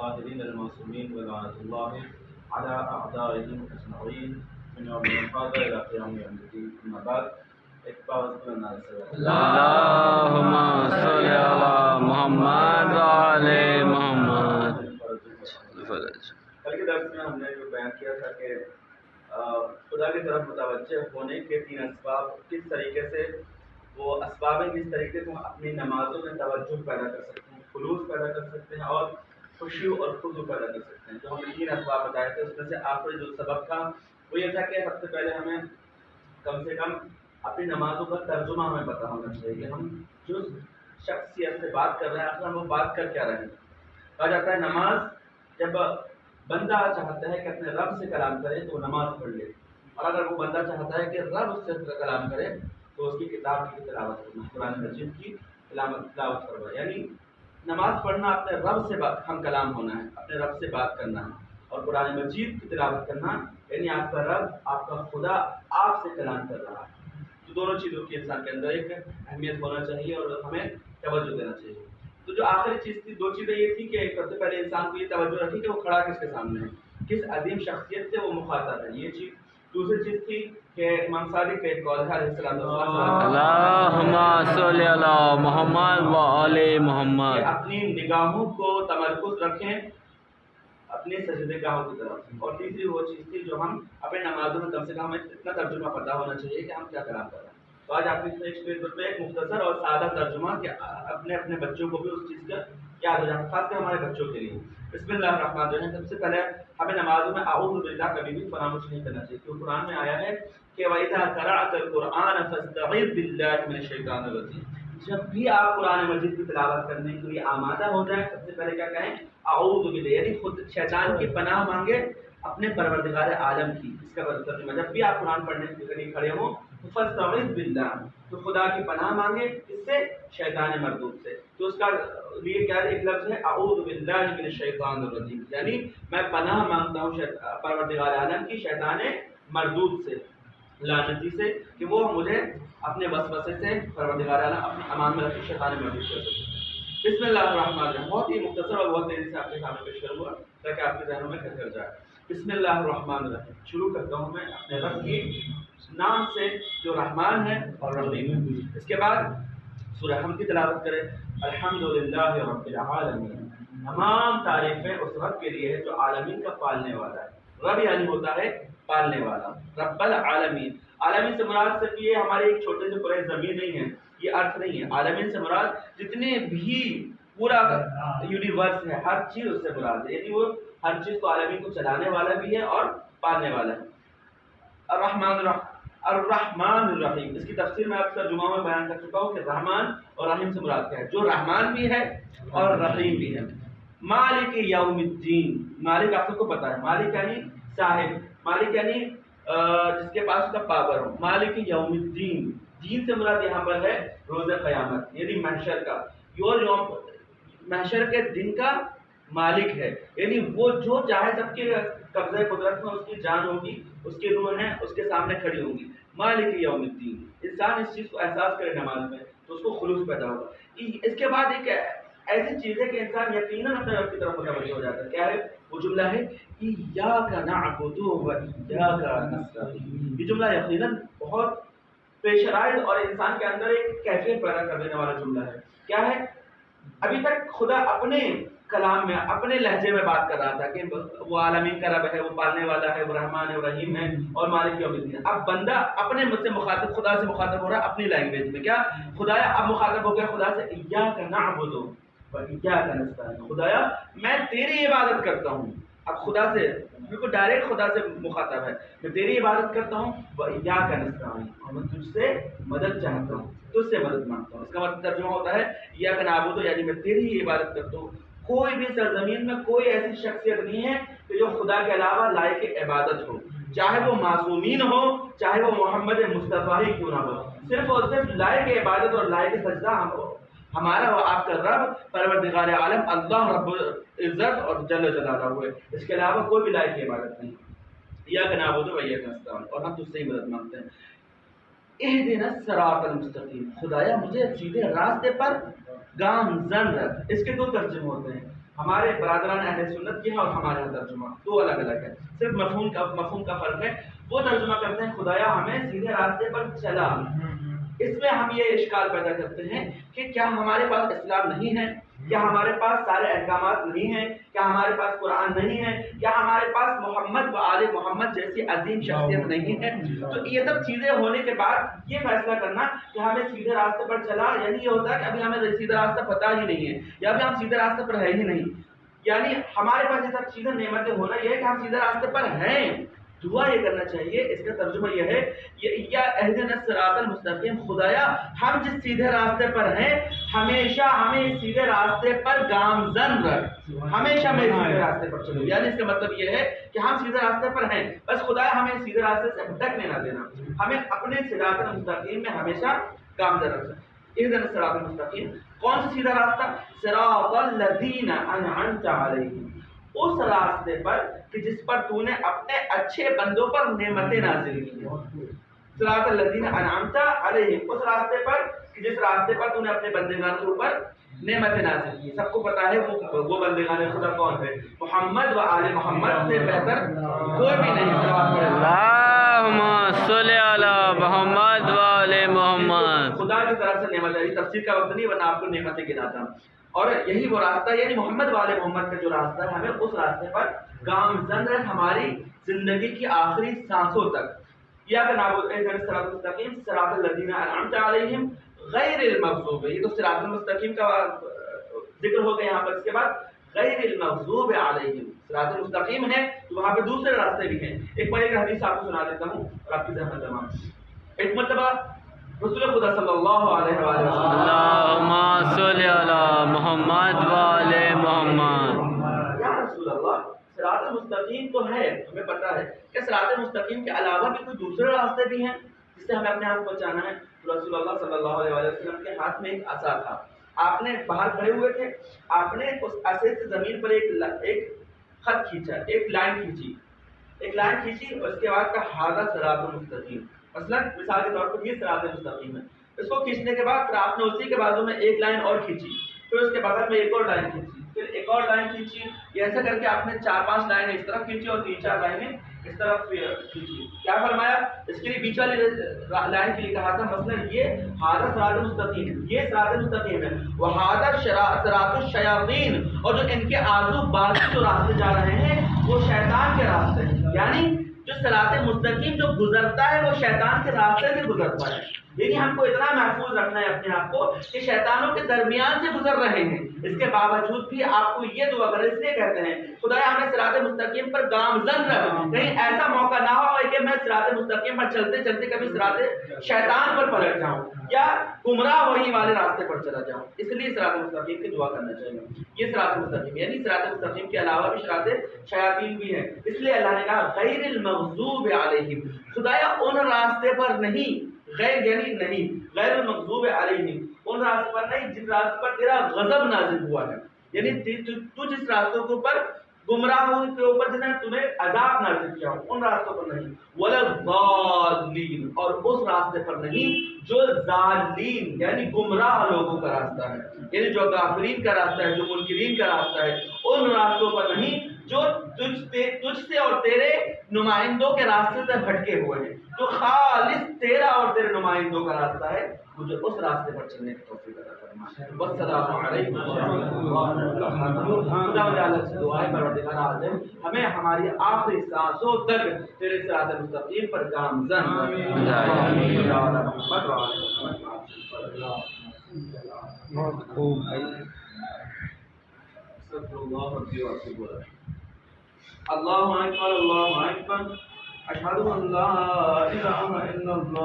الطاهرين المعصومين ولعنة الله على أعدائهم أجمعين من يوم القيامة إلى قيام يوم الدين. أما بعد اللهم صل على محمد وعلى محمد. کل کے درس میں ہم نے جو بیان کیا تھا کہ خدا کی طرف متوجہ ہونے کے 3 اسباب کس طریقے سے وہ اسباب ہیں جس طریقے سے ہم اپنی نمازوں میں توجہ پیدا کر سکتے ہیں، خلوص پیدا کر سکتے ہیں اور خوشی اور خضوع پیدا کر سکتے ہیں. تو ہم نے 3 اسباب بتائے تھے. اس میں سے آخری جو سبب تھا وہ یہ تھا کہ سب سے پہلے ہمیں کم سے کم اپنی نمازوں کا ترجمہ ہمیں پتہ ہونا چاہیے کہ ہم جو شخصیت سے بات کر رہے ہیں آخر ہم وہ بات کر کیا رہے ہیں. کہا جاتا ہے نماز جب بندہ چاہتا ہے کہ اپنے رب سے کلام کرے تو وہ نماز پڑھ لے، اور اگر وہ بندہ چاہتا ہے کہ رب اس سے کلام کرے تو اس کی کتاب کی تلاوت کرنا، قرآن مجید کی تلاوت کرنا. یعنی نماز پڑھنا اپنے رب سے ہم کلام ہونا ہے، اپنے رب سے بات کرنا ہے، اور قرآن مجید کی تلاوت کرنا یعنی آپ کا رب، آپ کا خدا آپ سے کلام کر رہا ہے. تو دونوں چیزوں کی انسان کے اندر ایک اہمیت ہونا چاہیے اور ہمیں توجہ دینا چاہیے. تو جو آخری چیز تھی، 2 چیزیں یہ تھی کہ سب سے پہلے انسان کو یہ توجہ رکھی کہ وہ کھڑا کس کے سامنے ہے، کس عظیم شخصیت سے وہ مخاطب ہے، یہ چیز. دوسری چیز تھی کہ امام صادق کا ایک قول ہے علیہ السلام اللہم صلی علی محمد وعلی محمد، کہ اپنی نگاہوں کو تمرکز رکھیں اپنے سجدہ گاہوں کی طرف. اور تیسری وہ چیز تھی جو ہم اپنے نمازوں میں کم سے کم ہمیں اتنا ترجمہ پتہ ہونا چاہیے کہ ہم کیا کلام کر رہے ہیں. تو آج آپ نے ایک مختصر اور سادہ ترجمہ کہ اپنے بچوں کو بھی اس چیز کا یاد ہو جائے، خاص کر ہمارے بچوں کے لیے. بسم اللہ الرحمن الرحیم. سب سے پہلے ہمیں نمازوں میں اعوذ باللہ کبھی بھی فراموش نہیں کرنا چاہیے، کیونکہ قرآن میں آیا ہے کہ وَإِذَا قَرَأْتَ الْقُرْآنَ فَاسْتَعِذْ بِاللَّهِ مِنَ الشَّيْطَانِ الرَّجِيمِ. جب بھی آپ قرآن مجید کی تلاوت کرنے کے لیے آمادہ ہو جائیں سب سے پہلے کیا کہیں؟ اعوذ باللہ، یعنی خود شیطان کی پناہ مانگے اپنے پروردگار عالم کی. اس کا ترجمہ جب بھی آپ قرآن پڑھنے کے لیے کھڑے ہوں فاستعذ باللہ، تو خدا کی پناہ مانگے اس سے، شیطان مردود سے. تو اس کا لیے کیا ایک لفظ ہے اعوذ باللہ من الشیطان الرجیم، یعنی میں پناہ مانگتا ہوں پروردگار عالم کی شیطان مردود سے، لعنتی سے، کہ وہ مجھے اپنے وسوسے سے پروردگار عالم اپنے امان میں رکھے شیطان مردود کر سکے. بسم اللہ الرحمن الرحیم. بہت ہی مختصر اور بہت تیزی سے آپ کے سامنے پیش کروں گا تاکہ آپ کے ذہنوں میں گھر کر جائے. بسم اللہ الرحمن الرحیم. شروع کرتا ہوں میں اپنے رب کے نام سے جو رحمان ہے اور رحیم ہے. اس کے بعد سورہ حمد کی تلاوت کریں. الحمدللہ رب العالمین. تمام تعریفیں اس رب کے لیے ہے جو عالمین کا پالنے والا ہے. رب یعنی ہوتا ہے پالنے والا. رب العالمین، عالمین سے مراد صرف یہ ہمارے ایک چھوٹے سے پورے زمین نہیں ہے، یہ ارتھ نہیں ہے. عالمین سے مراد جتنے بھی پورا یونیورس ہے، ہر چیز اس سے مراد ہے، یعنی وہ ہر چیز کو عالمین کو چلانے والا بھی ہے اور پالنے والا ہے. الرحمن الرحیم. اس کی تفسیر میں اکثر جمعہ میں بیان کر چکا ہوں کہ رحمان اور رحیم سے مراد کیا ہے. جو رحمان بھی ہے اور رحیم بھی ہے. مالک یوم الدین. مالک آپ سب کو پتا ہے، مالک یعنی صاحب، مالک یعنی جس کے پاس کا پاور ہو. مالک یوم الدین، دین سے مراد یہاں پر ہے روز قیامت یعنی محشر کا. یوم محشر کے دن کا مالک ہے، یعنی وہ جو چاہے سب کے قبضہ قدرت میں اس کی جان ہوگی، اس کی روح ہے اس کے سامنے کھڑی ہوگی. مالک یوم الدین. انسان اس چیز کو احساس کرے نماز میں تو اس کو خلوص پیدا ہوگا. اس کے بعد ایک ایسی چیز ہے کہ انسان یقیناً اپنے رب کی طرف متوجہ ہو جاتا ہے. کیا ہے وہ جملہ ہے ایاک نعبد و ایاک نستعین. یہ جملہ یقیناً بہت پیش رائے اور انسان کے اندر ایک کیفیت پیدا کر دینے والا جملہ ہے. کیا ہے؟ ابھی تک خدا اپنے کلام میں اپنے لہجے میں بات کر رہا تھا کہ وہ عالمین کا رب ہے، وہ پالنے والا ہے، وہ رحمان ہے، وہ رحیم ہے اور مالک یوم الدین. اب بندہ اپنے مجھ سے مخاطب، خدا سے مخاطب ہو رہا ہے اپنی لینگویج میں. کیا خدایا اب مخاطب ہو گیا خدا سے ایاک نعبد و ایاک نستعین. خدایا میں تیری عبادت کرتا ہوں. اب خدا سے بالکل ڈائریکٹ خدا سے مخاطب ہے، میں تیری عبادت کرتا ہوں و ایاک نستعین، اور میں تجھ سے مدد چاہتا ہوں، تجھ سے مدد مانگتا ہوں. اس کا مطلب ترجمہ ہوتا ہے ایاک نعبد یعنی میں تیری ہی عبادت کرتا ہوں. کوئی بھی سرزمین میں کوئی ایسی شخصیت نہیں ہے کہ جو خدا کے علاوہ لائق عبادت ہو، چاہے وہ معصومین ہو، چاہے وہ محمد مصطفیٰ ہی کیوں نہ ہو. صرف اور صرف لائق عبادت اور لائق سجدہ ہمارا وہ آپ کا رب پروردگار عالم اللہ رب العزت اور جل جلالہ ہوئے. اس کے علاوہ کوئی بھی لائق عبادت نہیں. ایاک نعبد و ایاک نستعین، اور ہم تجھ سے ہی مدد مانگتے ہیں. اہدنا الصراط المستقیم. خدایا مجھے سیدھے راستے پر گامزن رکھ. اس کے 2 ترجمے ہوتے ہیں. ہمارے برادران اہل سنت کی ہے اور ہمارے یہاں ترجمہ دو الگ الگ ہے، صرف مفہوم کا فرق ہے۔ وہ ترجمہ کرتے ہیں خدایا ہمیں سیدھے راستے پر چلا۔ اس میں ہم یہ اشکال پیدا کرتے ہیں کہ کیا ہمارے پاس اسلام نہیں ہے، کیا ہمارے پاس سارے احکامات نہیں ہیں، کیا ہمارے پاس قرآن نہیں ہے، کیا ہمارے پاس محمد و آل محمد جیسی عظیم شخصیت نہیں ہے؟ تو یہ سب چیزیں ہونے کے بعد یہ فیصلہ کرنا کہ ہمیں سیدھے راستے پر چلا، یعنی یہ ہوتا ہے کہ ابھی ہمیں سیدھا راستہ پتہ ہی نہیں ہے، یا پھر ہم سیدھے راستے پر ہے ہی نہیں، یعنی ہمارے پاس یہ سب چیزیں نعمتیں ہونا یہ ہے کہ ہم سیدھے راستے پر ہیں۔ دعا یہ کرنا چاہیے، اس کا ترجمہ یہ ہے یا اہدنا الصراط المستقیم، خدایا ہم جس سیدھے راستے پر ہیں ہمیشہ ہمیں اس سیدھے راستے پر گامزن رکھ، ہمیشہ ہمیں سیدھے راستے پر چلو، یعنی اس کا مطلب یہ ہے کہ ہم سیدھے راستے پر ہیں، بس خدایا ہمیں سیدھے راستے سے بھٹکنے نہ دینا، ہمیں اپنے صراط المستقیم میں ہمیشہ گامزن رکھنا۔ اہدنا الصراط المستقیم، کون سا سیدھا راستہ؟ صراط الذین انعمت علیہم، اس راستے پر کہ جس پر تو نے اپنے اچھے بندوں پر نعمتیں نازل کی ہیں۔ صراط الذین انعمت علیہم، اس راستے پر کہ جس راستے پر تو نے اپنے بندگان کے اوپر نعمتیں نازل کی۔ سب کو پتا ہے وہ بندگان خدا کون ہے، محمد و آل محمد سے بہتر کوئی بھی نہیں۔ اللہم صلی علی محمد و آل محمد۔ خدا کی طرف سے نعمت ہے، تفسیر کا وقت نہیں ورنہ آپ کو نعمتیں گناتا ہوں، اور یہی وہ راستہ یعنی محمد والے محمد کا جو راستہ ہے، ہمیں اس راستے پر گامزن رکھ ہماری زندگی کی آخری سانسوں تک۔ یا کہ نعبد اہدنا الصراط المستقیم صراط الذین انعمت علیہم غیر المغضوب، یہ تو صراط المستقیم کا ذکر ہو گیا یہاں پر، اس کے بعد غیر المغضوب علیہم، صراط المستقیم ہے تو وہاں پہ دوسرے راستے بھی ہیں۔ ایک بار ایک حدیث آپ کو سنا دیتا ہوں اور آپ کی زحمت تمام۔ ایک مرتبہ رسول خدا صلی اللہ علیہ وآلہ وسلم، اللہم صلی علی محمد و آل محمد۔ یا رسول اللہ صراط المستقیم تو ہے، ہمیں پتہ ہے کہ صراط المستقیم کے علاوہ بھی کوئی دوسرے راستے بھی ہیں جس سے ہمیں اپنے آپ کو بچانا ہے؟ تو رسول اللہ صلی اللہ علیہ وسلم کے ہاتھ میں ایک عصا تھا، آپ نے باہر کھڑے ہوئے تھے، آپ نے اس عصے سے زمین پر ایک خط کھینچا، ایک لائن کھینچی اور اس کے بعد کہا ھذا صراط المستقیم، مثال کے طور پر یہ صراط المستقیم ہے۔ اس کو کھینچنے کے بعد پھر آپ نے اسی کے بازو میں ایک لائن اور کھینچی، پھر اس کے بغل میں ایک اور لائن کھینچی، پھر ایک اور لائن کھینچی، یہ ایسا کر کے آپ نے 4-5 لائنیں اس طرف کھینچی اور 3-4 لائنیں اس طرف کھینچی۔ کیا فرمایا؟ اس کے لیے بیچ والی لائن کے لیے کہا تھا مثلا یہ ھذا صراط المستقیم، یہ صراط المستقیم ہے، وھذا صراط الشیاطین، اور جو ان کے آزو بازو جو راستے جا رہے ہیں وہ شیطان کے راستے ہیں، یعنی جو صراط مستقیم جو گزرتا ہے وہ شیطان کے راستے سے گزرتا ہے، یعنی ہم کو اتنا محفوظ رکھنا ہے اپنے آپ کو کہ شیطانوں کے درمیان سے گزر رہے ہیں، اس کے باوجود بھی آپ کو یہ دعا کریں، اس لیے کہتے ہیں خدایا ہمیں صراط مستقیم پر گامزن رکھ، کہیں ایسا موقع نہ ہو کہ میں صراط مستقیم پر چلتے چلتے کبھی صراط شیطان پر پلٹ جاؤں یا گمراہ وہی والے راستے پر چلا جاؤں، اس لیے صراط مستقیم کی دعا کرنا چاہیے۔ یہ صراط مستقیم یعنی صراط مستقیم کے علاوہ بھی صراط شیاطین بھی ہیں، اس لیے اللہ نے کہا غیر المغضوب علیہم، خدایا ان راستے پر نہیں، غیر یعنی نہیں، غیر المغضوب علیہم ان راستے پر نہیں جن راستے پر تیرا غضب نازل ہوا ہے، یعنی تو جس راستوں کے اوپر گمراہوں کے اوپر جنہیں تمہیں عذاب نازل کیا ہو ان راستوں پر نہیں، ولا الضالین، اور اس راستے پر نہیں جو ضالین یعنی گمراہ لوگوں کا راستہ ہے، یعنی جو کافرین کا راستہ ہے، جو منکرین کا راستہ ہے، ان راستوں پر نہیں جو تجھ سے اور تیرے نمائندوں کے راستے سے بھٹکے ہوئے ہیں، جو خالص تیرا اور تیرے نمائندوں کا راستہ ہے، مجھے اس راستے پر چلنے کی توفیق عطا فرما۔ والسلام علیکم ورحمۃ اللہ وبرکاتہ۔ خدا تعالیٰ سے دعا ہے پروردگار عالم ہمیں ہماری آخری سانسوں تک تیرے صراط المستقیم پر گامزن بہت خوب بھائی۔ اللہ اکبر، اللہ اکبر، اشہد ان لا الہ الا اللہ۔